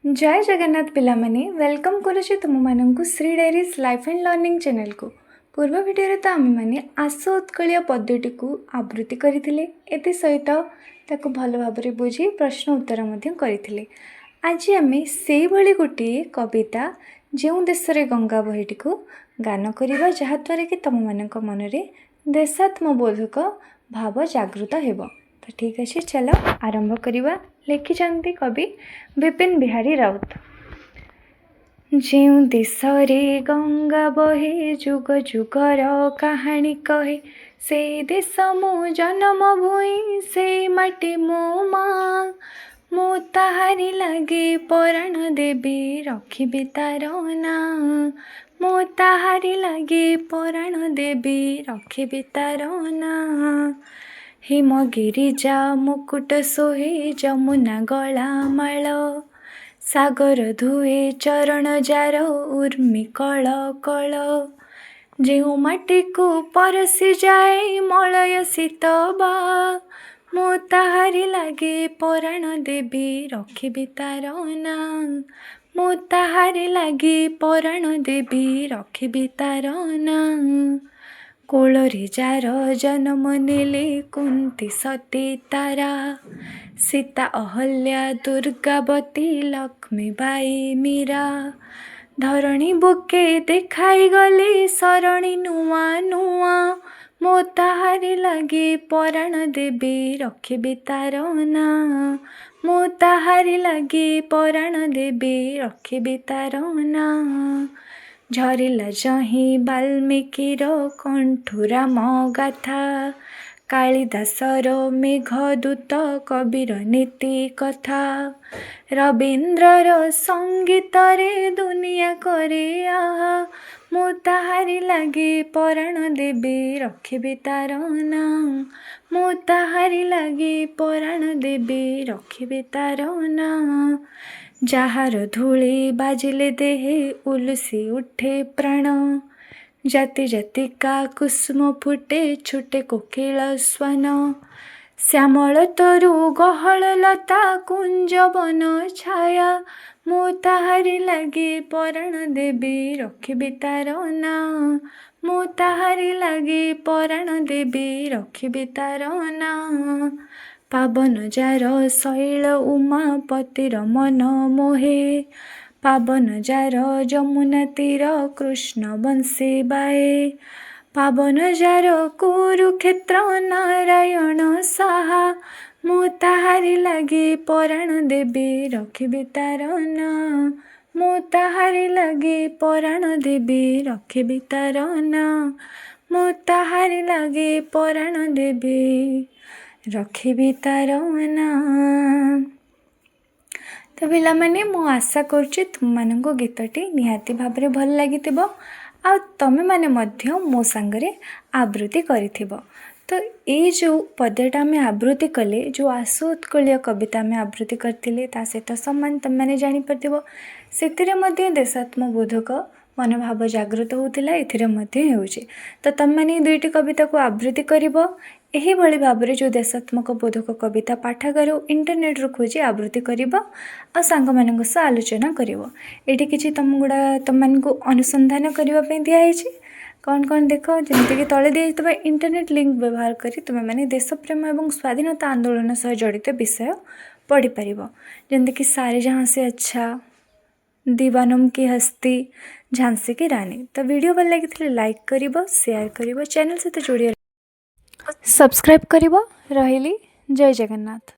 जय जगन्नाथ पिलामाने वेलकम करुचे तुम मानक Shri diaries life and learning channel को। पूर्व वीडियो तो आम मैंने आस उत्कल पद्यटी को आवृत्ति करते एत सहित ताको भल भाव बुझी प्रश्न उत्तर करते। आज आम से भली गोटे कविता जो देश रे गंगा बहीटी को गान करवा जहाद्वारा कि तुम मान मन में देशात्मबोधक भाव जागृत हो। तो ठीक अच्छे चलो आरंभ करवा। लिखिं कवि विपिन बिहारी राउत। जो देश रे गंगा बहे जुग जुगर कहानी कहे से देश मो जन्म भूई से माटी मो माँ मो ताहारी लगे पराण देवी रखी तार ना मो ताहारी लगे पराण देवी रखी तार ना हिमगिरिजा मुकुट सोहे जमुना गला माल सागर धुए चरण जार उर्मी कल कल जो माटी को परसी जाए मलय शीत बा मो ताहारी लगे पराण देवी रखी तार ना मो ताहारी लगे पराण देवी रखी तार ना कोଳରେ जार जन्म नेले कुंती सती तारा सीता अहल्या दुर्गावती लक्ष्मी बाई मीरा धरणी बुके देखाई गले सरणी नुआ नुआ मो ताहारी लगे पराण देवी रखी तार ना मो ताहारी लगे पराण देवी रखी तार ना झरिला जही वाल्मीकिर कंठुरा गाथा कालिदासर मेघदूत कबीर नीति कथा रवींद्रर संगीत रे दुनिया करे आहा मो ताहारी लगे पराण देवी रखी तार ना मो ताहारी लगे पराण देवी रखी तार ना जार धूली बाजिले देहे उलसी उठे प्राण जाति जाति का कुसुम फुटे छुटे कोकिल स्वान श्यामल तरु गहल लता कुंज बन छाया मो ताहारी लगे पराण देवी रखी तार ना मो ताहारी लगे पराण देवी रखी तार ना पावन जार शैल उमापतिर मन मोहे पावन जार जमुना तीर कृष्ण बंशी बाए पावन जार कुरुक्षेत्र नारायण साहा मो ताहारी लगे पराण देवी रखी तार ना मो ताहारी लगे पराण देवी रखी तार ना मो ताहारी लगे पराण देवी रखी तार ना। तो पिला माने मु आशा करुच्ची तुम मानक गीतटी निहाती भाव में भल लगी आ तमें माने मध्य मो सांगरे आवृत्ति करिथिबो। तो ये जो पद्यटा आम आवृत्ति कले जो आशु उत्कलीय कविता आम आवृत्ति करते ता सहित सम्मान तुम मैंने जापर से देशात्मबोधक मनोभाव जागृत होता ए तो तुम मैंने दुईटी कविता को आवृत्ति कर यही भाव में जो देशात्मक बोधक कविता पाठागार इंटरनेट रू खोजी आवृत्ति कर सांग मान सह आलोचना कर ये तुम गुड़ा तुम मानक अनुसंधान करने दिखाई कौन कौन देख जमीक तले दिखाई इंटरनेट लिंक व्यवहार कर तुम्हें मैंने देशप्रेम और स्वाधीनता आंदोलन सह जड़ित विषय पढ़ी पार जमीक सारे जहाँ से अच्छा दीवानम की हस्ती झांसी की रानी। तो वीडियो भल लगी लाइक कर शेयर कर चैनल सहित जोड़ी सब्सक्राइब कर रही। जय जगन्नाथ।